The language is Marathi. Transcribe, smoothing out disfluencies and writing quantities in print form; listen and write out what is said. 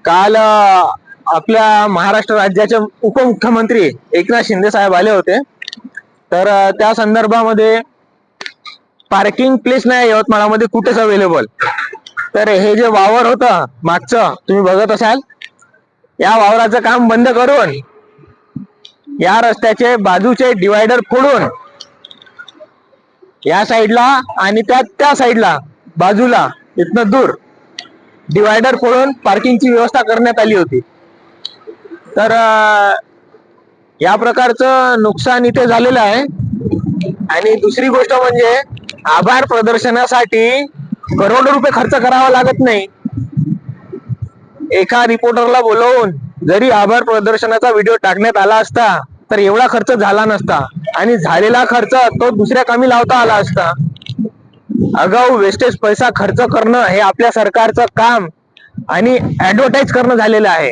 काल आपल्या महाराष्ट्र राज्याचे उपमुख्यमंत्री एकनाथ शिंदे साहेब आले होते. तर त्या संदर्भामध्ये पार्किंग प्लेस नाही यवतमाळमध्ये कुठेच अवेलेबल. तर हे जे वावर होतं मागचं तुम्ही बघत असाल, या वावराचं काम बंद करून या रस्त्याचे बाजूचे डिवायडर फोडून या साईडला आणि त्या साईडला बाजूला इथनं दूर डिवायडर फोडून पार्किंगची व्यवस्था करण्यात आली होती. तर या प्रकारचं नुकसान इथे झालेलं आहे. आणि दुसरी गोष्ट म्हणजे आभार प्रदर्शनासाठी करोडो रुपये खर्च करावा लागत नाही. एका रिपोर्टरला बोलवून जरी आभार प्रदर्शनाचा व्हिडिओ टाकण्यात आला असता तर एवढा खर्च झाला नसता आणि झालेला खर्च तो दुसऱ्या कामी लावता आला असता. अगाऊ वेस्टेज पैसा खर्च करणं हे आपल्या सरकारचं काम आणि ऍडव्हर्टाइज करणं झालेलं आहे.